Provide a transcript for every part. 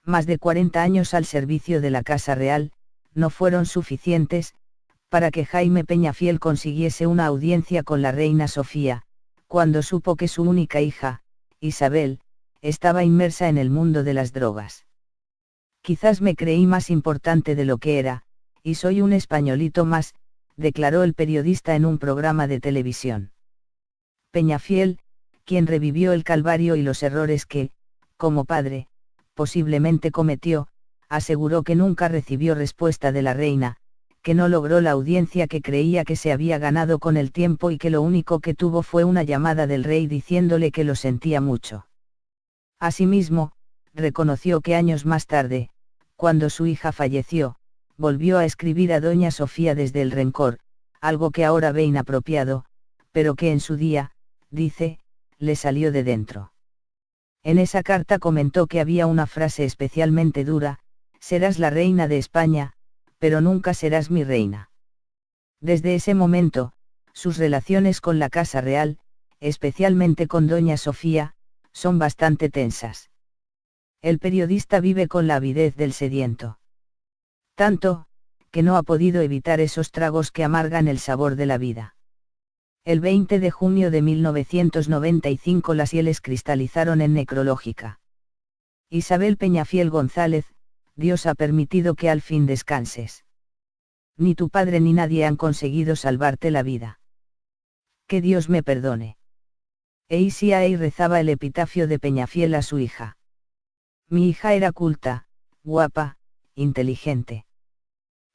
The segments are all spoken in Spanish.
más de 40 años al servicio de la Casa Real, no fueron suficientes, para que Jaime Peñafiel consiguiese una audiencia con la reina Sofía, cuando supo que su única hija, Isabel, estaba inmersa en el mundo de las drogas. Quizás me creí más importante de lo que era, y soy un españolito más, declaró el periodista en un programa de televisión. Peñafiel, quien revivió el calvario y los errores que, como padre, posiblemente cometió, aseguró que nunca recibió respuesta de la reina, que no logró la audiencia que creía que se había ganado con el tiempo y que lo único que tuvo fue una llamada del rey diciéndole que lo sentía mucho. Asimismo, reconoció que años más tarde, cuando su hija falleció, volvió a escribir a doña Sofía desde el rencor, algo que ahora ve inapropiado, pero que en su día, dice, le salió de dentro. En esa carta comentó que había una frase especialmente dura: serás la reina de España, pero nunca serás mi reina. Desde ese momento, sus relaciones con la Casa Real, especialmente con doña Sofía, son bastante tensas. El periodista vive con la avidez del sediento. Tanto, que no ha podido evitar esos tragos que amargan el sabor de la vida. El 20 de junio de 1995 las hieles cristalizaron en Necrológica. Isabel Peñafiel González, Dios ha permitido que al fin descanses. Ni tu padre ni nadie han conseguido salvarte la vida. Que Dios me perdone. Eisiae rezaba el epitafio de Peñafiel a su hija. Mi hija era culta, guapa, inteligente.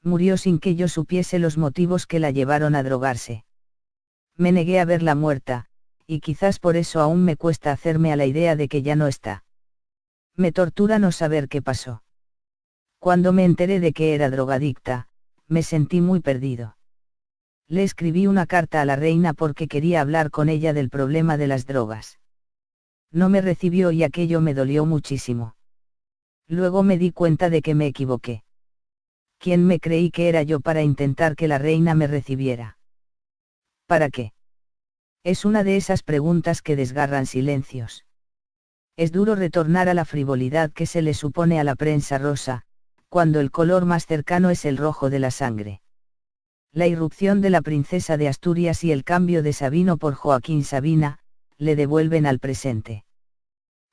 Murió sin que yo supiese los motivos que la llevaron a drogarse. Me negué a verla muerta, y quizás por eso aún me cuesta hacerme a la idea de que ya no está. Me tortura no saber qué pasó. Cuando me enteré de que era drogadicta, me sentí muy perdido. Le escribí una carta a la reina porque quería hablar con ella del problema de las drogas. No me recibió y aquello me dolió muchísimo. Luego me di cuenta de que me equivoqué. ¿Quién me creí que era yo para intentar que la reina me recibiera? ¿Para qué? Es una de esas preguntas que desgarran silencios. Es duro retornar a la frivolidad que se le supone a la prensa rosa, cuando el color más cercano es el rojo de la sangre. La irrupción de la princesa de Asturias y el cambio de Sabino por Joaquín Sabina, le devuelven al presente.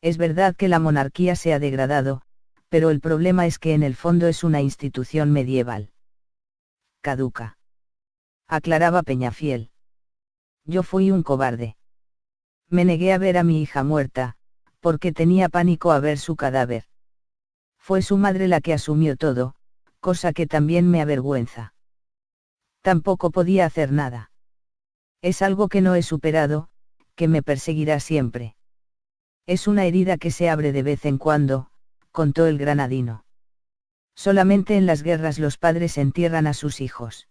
Es verdad que la monarquía se ha degradado, pero el problema es que en el fondo es una institución medieval. Caduca. Aclaraba Peñafiel. Yo fui un cobarde. Me negué a ver a mi hija muerta, porque tenía pánico a ver su cadáver. Fue su madre la que asumió todo, cosa que también me avergüenza. Tampoco podía hacer nada. Es algo que no he superado, que me perseguirá siempre. Es una herida que se abre de vez en cuando, contó el granadino. Solamente en las guerras los padres entierran a sus hijos.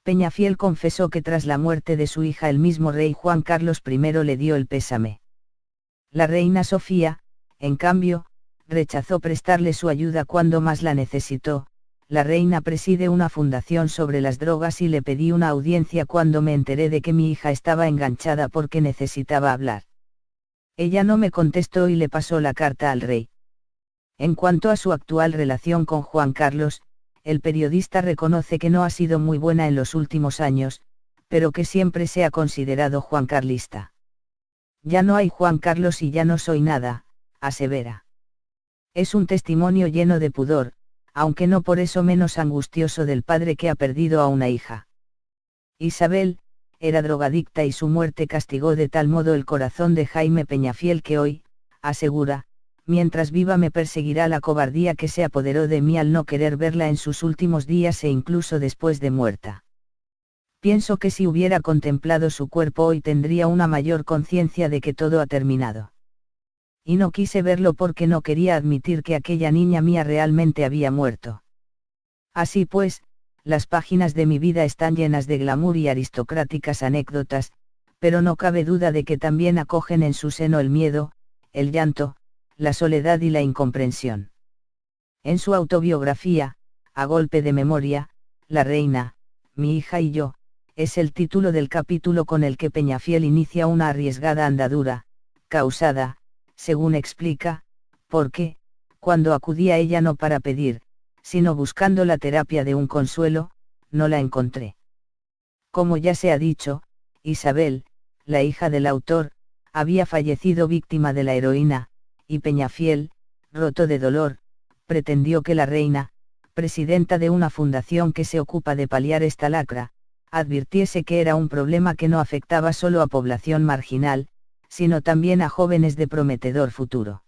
Peñafiel confesó que tras la muerte de su hija el mismo rey Juan Carlos I le dio el pésame. La reina Sofía, en cambio, rechazó prestarle su ayuda cuando más la necesitó. La reina preside una fundación sobre las drogas y le pedí una audiencia cuando me enteré de que mi hija estaba enganchada porque necesitaba hablar. Ella no me contestó y le pasó la carta al rey. En cuanto a su actual relación con Juan Carlos, el periodista reconoce que no ha sido muy buena en los últimos años, pero que siempre se ha considerado juancarlista. Ya no hay Juan Carlos y ya no soy nada, asevera. Es un testimonio lleno de pudor, aunque no por eso menos angustioso del padre que ha perdido a una hija. Isabel, era drogadicta y su muerte castigó de tal modo el corazón de Jaime Peñafiel que hoy, asegura, mientras viva me perseguirá la cobardía que se apoderó de mí al no querer verla en sus últimos días e incluso después de muerta. Pienso que si hubiera contemplado su cuerpo hoy tendría una mayor conciencia de que todo ha terminado. Y no quise verlo porque no quería admitir que aquella niña mía realmente había muerto. Así pues, las páginas de mi vida están llenas de glamour y aristocráticas anécdotas, pero no cabe duda de que también acogen en su seno el miedo, el llanto, la soledad y la incomprensión. En su autobiografía, A golpe de memoria, La reina, mi hija y yo, es el título del capítulo con el que Peñafiel inicia una arriesgada andadura, causada, según explica, porque, Cuando acudí a ella no para pedir, sino buscando la terapia de un consuelo, no la encontré. Como ya se ha dicho, Isabel, la hija del autor, había fallecido víctima de la heroína, y Peñafiel, roto de dolor, pretendió que la reina, presidenta de una fundación que se ocupa de paliar esta lacra, advirtiese que era un problema que no afectaba solo a población marginal, sino también a jóvenes de prometedor futuro.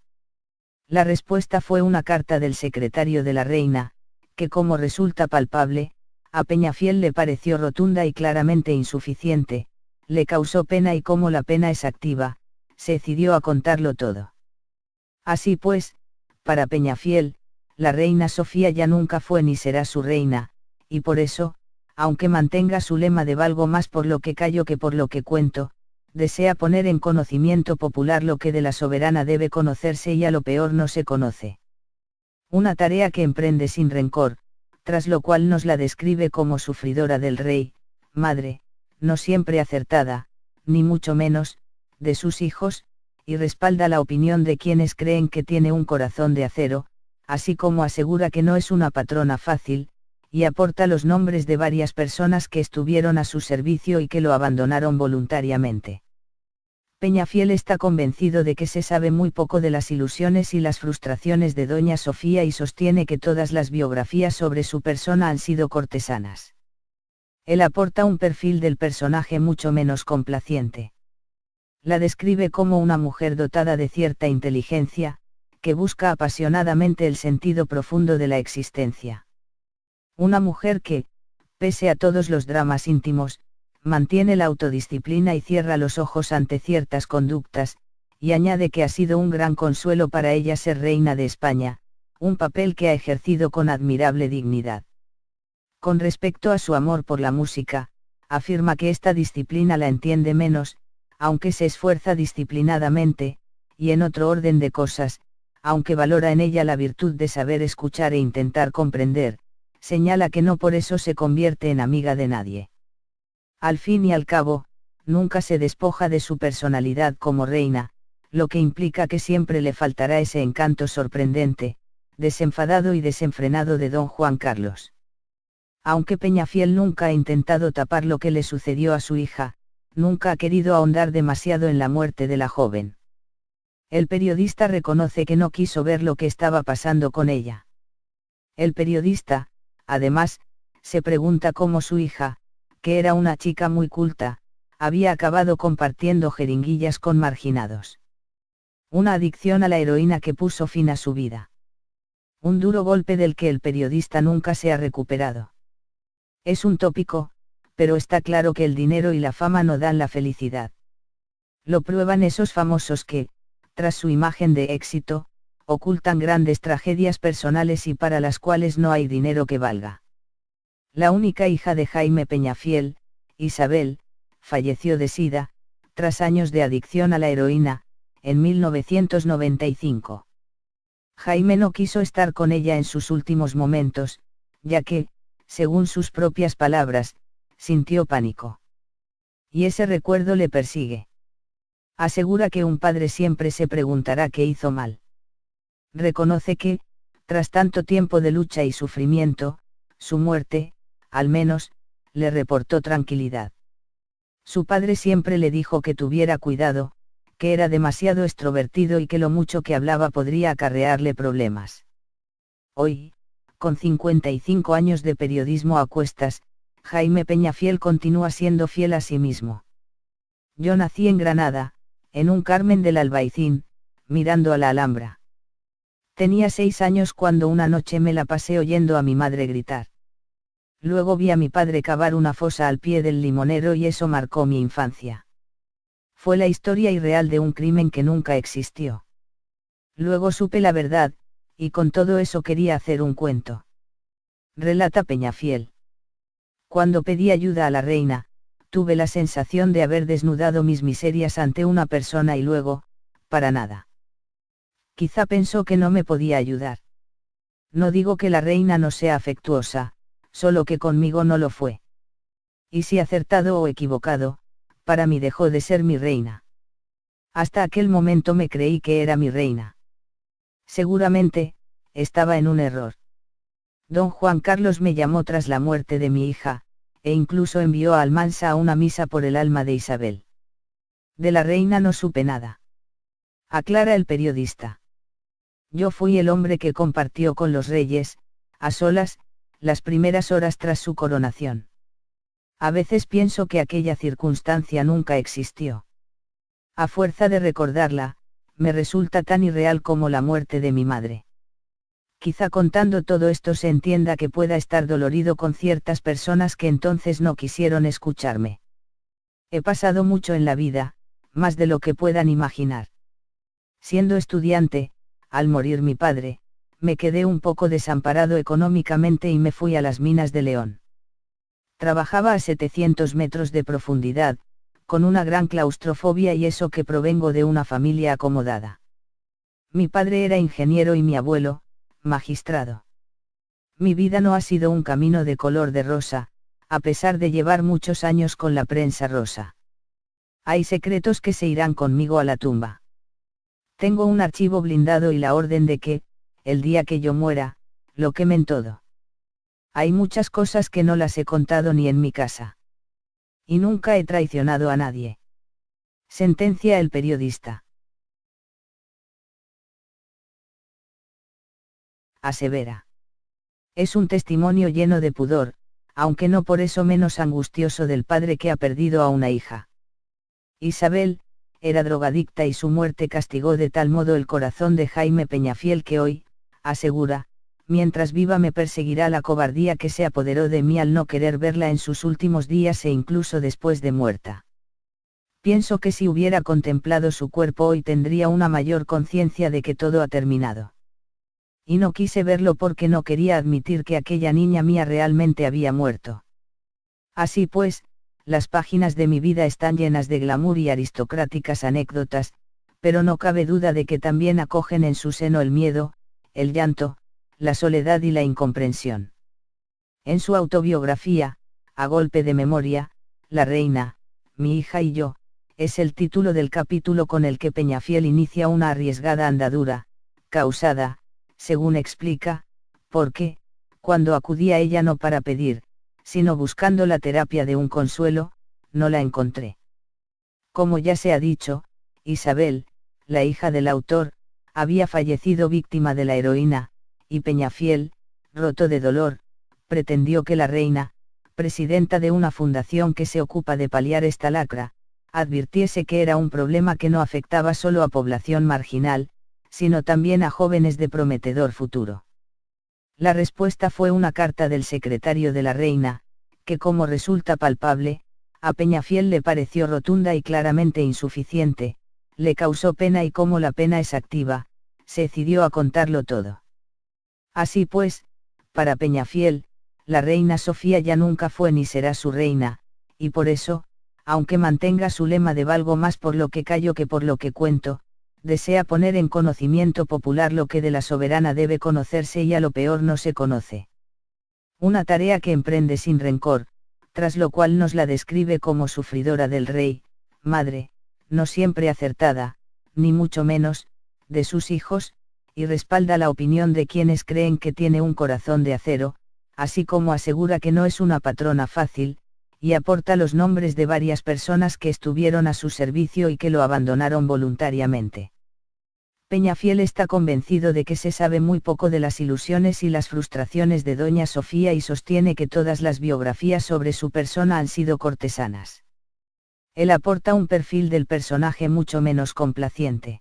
La respuesta fue una carta del secretario de la reina, que como resulta palpable, a Peñafiel le pareció rotunda y claramente insuficiente, le causó pena y como la pena es activa, se decidió a contarlo todo. Así pues, para Peñafiel, la reina Sofía ya nunca fue ni será su reina, y por eso, aunque mantenga su lema de valgo más por lo que callo que por lo que cuento, desea poner en conocimiento popular lo que de la soberana debe conocerse y a lo peor no se conoce. Una tarea que emprende sin rencor, tras lo cual nos la describe como sufridora del rey, madre, no siempre acertada, ni mucho menos, de sus hijos, y respalda la opinión de quienes creen que tiene un corazón de acero, así como asegura que no es una patrona fácil, y aporta los nombres de varias personas que estuvieron a su servicio y que lo abandonaron voluntariamente. Peñafiel está convencido de que se sabe muy poco de las ilusiones y las frustraciones de doña Sofía y sostiene que todas las biografías sobre su persona han sido cortesanas. Él aporta un perfil del personaje mucho menos complaciente. La describe como una mujer dotada de cierta inteligencia, que busca apasionadamente el sentido profundo de la existencia. Una mujer que, pese a todos los dramas íntimos, mantiene la autodisciplina y cierra los ojos ante ciertas conductas, y añade que ha sido un gran consuelo para ella ser reina de España, un papel que ha ejercido con admirable dignidad. Con respecto a su amor por la música, afirma que esta disciplina la entiende menos, aunque se esfuerza disciplinadamente, y en otro orden de cosas, aunque valora en ella la virtud de saber escuchar e intentar comprender, señala que no por eso se convierte en amiga de nadie. Al fin y al cabo, nunca se despoja de su personalidad como reina, lo que implica que siempre le faltará ese encanto sorprendente, desenfadado y desenfrenado de don Juan Carlos. Aunque Peñafiel nunca ha intentado tapar lo que le sucedió a su hija, nunca ha querido ahondar demasiado en la muerte de la joven. El periodista reconoce que no quiso ver lo que estaba pasando con ella. El periodista, además, se pregunta cómo su hija, que era una chica muy culta, había acabado compartiendo jeringuillas con marginados. Una adicción a la heroína que puso fin a su vida. Un duro golpe del que el periodista nunca se ha recuperado. Es un tópico, pero está claro que el dinero y la fama no dan la felicidad. Lo prueban esos famosos que, tras su imagen de éxito, ocultan grandes tragedias personales y para las cuales no hay dinero que valga. La única hija de Jaime Peñafiel, Isabel, falleció de sida, tras años de adicción a la heroína, en 1995. Jaime no quiso estar con ella en sus últimos momentos, ya que, según sus propias palabras, sintió pánico. Y ese recuerdo le persigue. Asegura que un padre siempre se preguntará qué hizo mal. Reconoce que, tras tanto tiempo de lucha y sufrimiento, su muerte, al menos, le reportó tranquilidad. Su padre siempre le dijo que tuviera cuidado, que era demasiado extrovertido y que lo mucho que hablaba podría acarrearle problemas. Hoy, con 55 años de periodismo a cuestas, Jaime Peñafiel continúa siendo fiel a sí mismo. Yo nací en Granada, en un Carmen del Albaicín, mirando a la Alhambra. Tenía 6 años cuando una noche me la pasé oyendo a mi madre gritar. Luego vi a mi padre cavar una fosa al pie del Limonero y eso marcó mi infancia. Fue la historia irreal de un crimen que nunca existió. Luego supe la verdad, y con todo eso quería hacer un cuento. Relata Peñafiel. Cuando pedí ayuda a la reina, tuve la sensación de haber desnudado mis miserias ante una persona y luego, para nada. Quizá pensó que no me podía ayudar. No digo que la reina no sea afectuosa, solo que conmigo no lo fue. Y si acertado o equivocado, para mí dejó de ser mi reina. Hasta aquel momento me creí que era mi reina. Seguramente, estaba en un error. Don Juan Carlos me llamó tras la muerte de mi hija, e incluso envió a Almansa a una misa por el alma de Isabel. De la reina no supe nada. Aclara el periodista. Yo fui el hombre que compartió con los reyes, a solas, las primeras horas tras su coronación. A veces pienso que aquella circunstancia nunca existió. A fuerza de recordarla, me resulta tan irreal como la muerte de mi madre. Quizá contando todo esto se entienda que pueda estar dolorido con ciertas personas que entonces no quisieron escucharme. He pasado mucho en la vida, más de lo que puedan imaginar. Siendo estudiante, al morir mi padre, me quedé un poco desamparado económicamente y me fui a las minas de León. Trabajaba a 700 metros de profundidad, con una gran claustrofobia y eso que provengo de una familia acomodada. Mi padre era ingeniero y mi abuelo, magistrado. Mi vida no ha sido un camino de color de rosa, a pesar de llevar muchos años con la prensa rosa. Hay secretos que se irán conmigo a la tumba. Tengo un archivo blindado y la orden de que, el día que yo muera, lo quemen todo. Hay muchas cosas que no las he contado ni en mi casa. Y nunca he traicionado a nadie. Sentencia el periodista. Asevera. Es un testimonio lleno de pudor, aunque no por eso menos angustioso del padre que ha perdido a una hija. Isabel, era drogadicta y su muerte castigó de tal modo el corazón de Jaime Peñafiel que hoy, asegura, mientras viva me perseguirá la cobardía que se apoderó de mí al no querer verla en sus últimos días e incluso después de muerta. Pienso que si hubiera contemplado su cuerpo hoy tendría una mayor conciencia de que todo ha terminado. Y no quise verlo porque no quería admitir que aquella niña mía realmente había muerto. Así pues, las páginas de mi vida están llenas de glamour y aristocráticas anécdotas, pero no cabe duda de que también acogen en su seno el miedo, el llanto, la soledad y la incomprensión. En su autobiografía, A golpe de memoria, La reina, mi hija y yo, es el título del capítulo con el que Peñafiel inicia una arriesgada andadura, causada, según explica, porque, cuando acudí a ella no para pedir, sino buscando la terapia de un consuelo, no la encontré. Como ya se ha dicho, Isabel, la hija del autor, había fallecido víctima de la heroína, y Peñafiel, roto de dolor, pretendió que la reina, presidenta de una fundación que se ocupa de paliar esta lacra, advirtiese que era un problema que no afectaba solo a población marginal, sino también a jóvenes de prometedor futuro. La respuesta fue una carta del secretario de la reina, que como resulta palpable, a Peñafiel le pareció rotunda y claramente insuficiente, le causó pena y como la pena es activa, se decidió a contarlo todo. Así pues, para Peñafiel, la reina Sofía ya nunca fue ni será su reina, y por eso, aunque mantenga su lema de valgo más por lo que callo que por lo que cuento, desea poner en conocimiento popular lo que de la soberana debe conocerse y a lo peor no se conoce. Una tarea que emprende sin rencor, tras lo cual nos la describe como sufridora del rey, madre, no siempre acertada, ni mucho menos, de sus hijos, y respalda la opinión de quienes creen que tiene un corazón de acero, así como asegura que no es una patrona fácil, y aporta los nombres de varias personas que estuvieron a su servicio y que lo abandonaron voluntariamente. Peñafiel está convencido de que se sabe muy poco de las ilusiones y las frustraciones de doña Sofía y sostiene que todas las biografías sobre su persona han sido cortesanas. Él aporta un perfil del personaje mucho menos complaciente.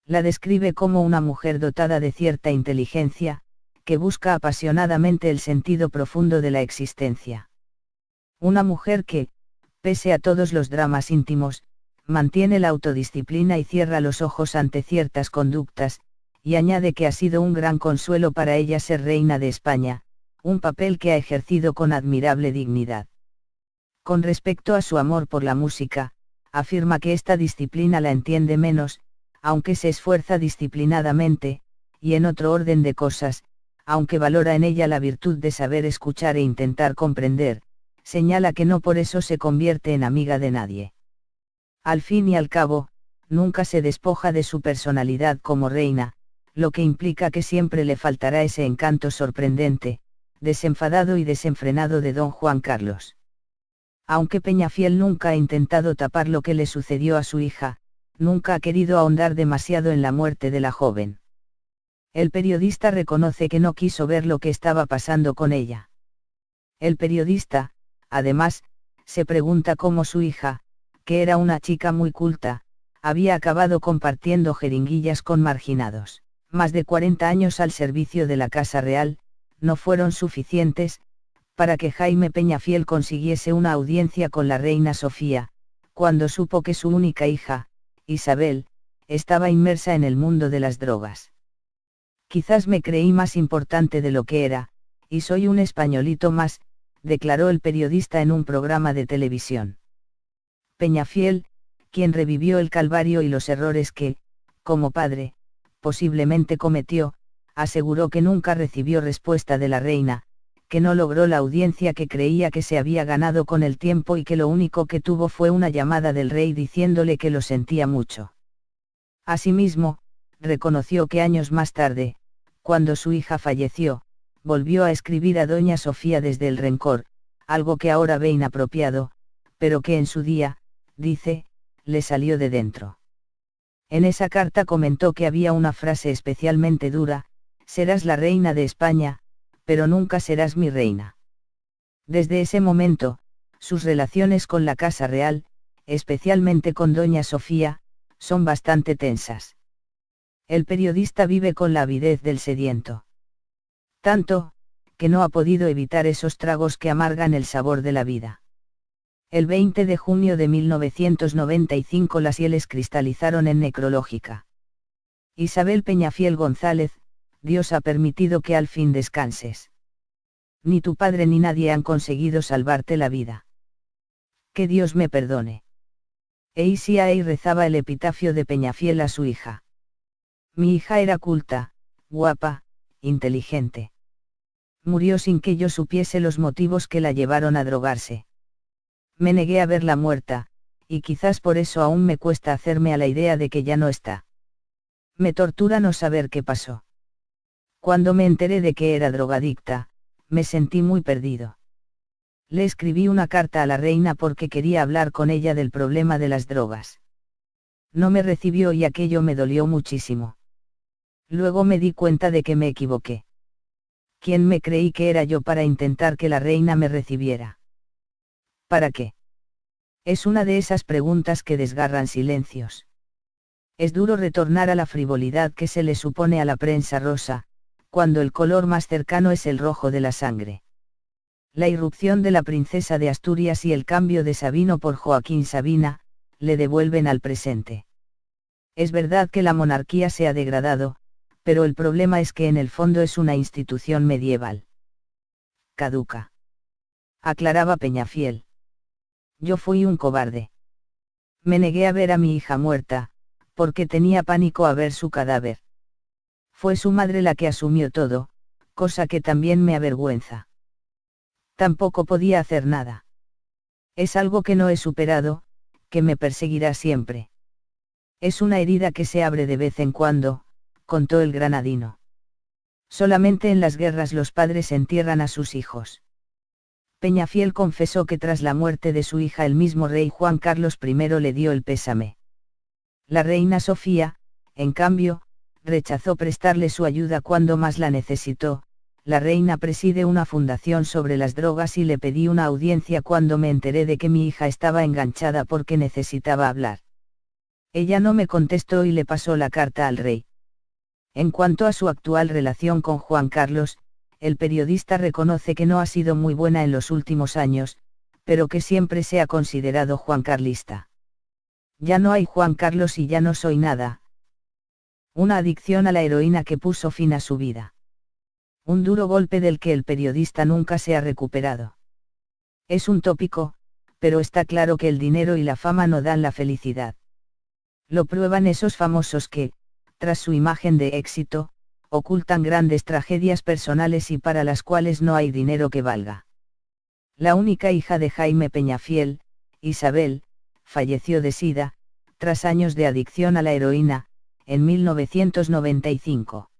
La describe como una mujer dotada de cierta inteligencia, que busca apasionadamente el sentido profundo de la existencia. Una mujer que, pese a todos los dramas íntimos, mantiene la autodisciplina y cierra los ojos ante ciertas conductas, y añade que ha sido un gran consuelo para ella ser reina de España, un papel que ha ejercido con admirable dignidad. Con respecto a su amor por la música, afirma que esta disciplina la entiende menos, aunque se esfuerza disciplinadamente, y en otro orden de cosas, aunque valora en ella la virtud de saber escuchar e intentar comprender, señala que no por eso se convierte en amiga de nadie. Al fin y al cabo, nunca se despoja de su personalidad como reina, lo que implica que siempre le faltará ese encanto sorprendente, desenfadado y desenfrenado de don Juan Carlos. Aunque Peñafiel nunca ha intentado tapar lo que le sucedió a su hija, nunca ha querido ahondar demasiado en la muerte de la joven. El periodista reconoce que no quiso ver lo que estaba pasando con ella. El periodista, además, se pregunta cómo su hija, que era una chica muy culta, había acabado compartiendo jeringuillas con marginados. Más de 40 años al servicio de la Casa Real, no fueron suficientes, para que Jaime Peñafiel consiguiese una audiencia con la reina Sofía, cuando supo que su única hija, Isabel, estaba inmersa en el mundo de las drogas. Quizás me creí más importante de lo que era, y soy un españolito más, declaró el periodista en un programa de televisión. Peñafiel, quien revivió el calvario y los errores que, como padre, posiblemente cometió, aseguró que nunca recibió respuesta de la reina, que no logró la audiencia que creía que se había ganado con el tiempo y que lo único que tuvo fue una llamada del rey diciéndole que lo sentía mucho. Asimismo, reconoció que años más tarde, cuando su hija falleció, volvió a escribir a doña Sofía desde el rencor, algo que ahora ve inapropiado, pero que en su día, dice, le salió de dentro. En esa carta comentó que había una frase especialmente dura: serás la reina de España, pero nunca serás mi reina. Desde ese momento, sus relaciones con la Casa Real, especialmente con doña Sofía, son bastante tensas. El periodista vive con la avidez del sediento. Tanto, que no ha podido evitar esos tragos que amargan el sabor de la vida. El 20 de junio de 1995 las hieles cristalizaron en Necrológica. Isabel Peñafiel González, Dios ha permitido que al fin descanses. Ni tu padre ni nadie han conseguido salvarte la vida. Que Dios me perdone. Eisia rezaba el epitafio de Peñafiel a su hija. Mi hija era culta, guapa, inteligente. Murió sin que yo supiese los motivos que la llevaron a drogarse. Me negué a verla muerta, y quizás por eso aún me cuesta hacerme a la idea de que ya no está. Me tortura no saber qué pasó. Cuando me enteré de que era drogadicta, me sentí muy perdido. Le escribí una carta a la reina porque quería hablar con ella del problema de las drogas. No me recibió y aquello me dolió muchísimo. Luego me di cuenta de que me equivoqué. ¿Quién me creí que era yo para intentar que la reina me recibiera? ¿Para qué? Es una de esas preguntas que desgarran silencios. Es duro retornar a la frivolidad que se le supone a la prensa rosa, cuando el color más cercano es el rojo de la sangre. La irrupción de la princesa de Asturias y el cambio de Sabino por Joaquín Sabina, le devuelven al presente. Es verdad que la monarquía se ha degradado, pero el problema es que en el fondo es una institución medieval. Caduca. Aclaraba Peñafiel. Yo fui un cobarde. Me negué a ver a mi hija muerta, porque tenía pánico a ver su cadáver. Fue su madre la que asumió todo, cosa que también me avergüenza. Tampoco podía hacer nada. Es algo que no he superado, que me perseguirá siempre. Es una herida que se abre de vez en cuando, contó el granadino. Solamente en las guerras los padres entierran a sus hijos. Peñafiel confesó que tras la muerte de su hija el mismo rey Juan Carlos I le dio el pésame. La reina Sofía, en cambio, rechazó prestarle su ayuda cuando más la necesitó. La reina preside una fundación sobre las drogas y le pedí una audiencia cuando me enteré de que mi hija estaba enganchada porque necesitaba hablar. Ella no me contestó y le pasó la carta al rey. En cuanto a su actual relación con Juan Carlos, el periodista reconoce que no ha sido muy buena en los últimos años, pero que siempre se ha considerado juancarlista. Ya no hay Juan Carlos y ya no soy nada. Una adicción a la heroína que puso fin a su vida. Un duro golpe del que el periodista nunca se ha recuperado. Es un tópico, pero está claro que el dinero y la fama no dan la felicidad. Lo prueban esos famosos que, tras su imagen de éxito, ocultan grandes tragedias personales y para las cuales no hay dinero que valga. La única hija de Jaime Peñafiel, Isabel, falleció de sida, tras años de adicción a la heroína, en 1995.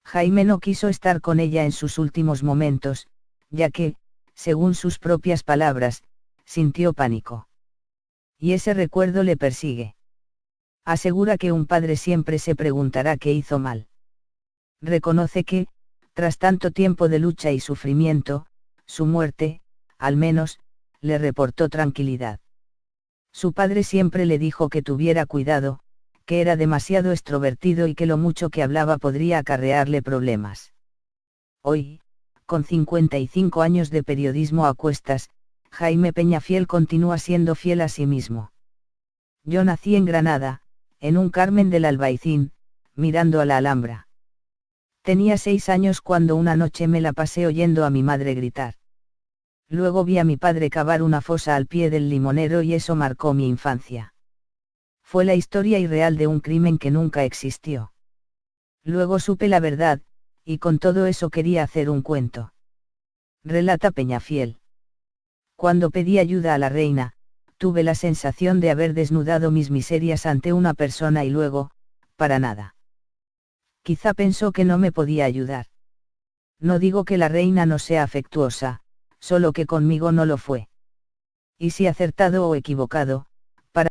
Jaime no quiso estar con ella en sus últimos momentos, ya que, según sus propias palabras, sintió pánico. Y ese recuerdo le persigue. Asegura que un padre siempre se preguntará qué hizo mal. Reconoce que, tras tanto tiempo de lucha y sufrimiento, su muerte, al menos, le reportó tranquilidad. Su padre siempre le dijo que tuviera cuidado, que era demasiado extrovertido y que lo mucho que hablaba podría acarrearle problemas. Hoy, con 55 años de periodismo a cuestas, Jaime Peñafiel continúa siendo fiel a sí mismo. Yo nací en Granada, en un Carmen del Albaicín, mirando a la Alhambra. Tenía 6 años cuando una noche me la pasé oyendo a mi madre gritar. Luego vi a mi padre cavar una fosa al pie del Limonero y eso marcó mi infancia. Fue la historia irreal de un crimen que nunca existió. Luego supe la verdad, y con todo eso quería hacer un cuento. Relata Peñafiel. Cuando pedí ayuda a la reina, tuve la sensación de haber desnudado mis miserias ante una persona y luego, para nada. Quizá pensó que no me podía ayudar. No digo que la reina no sea afectuosa, solo que conmigo no lo fue. Y si acertado o equivocado,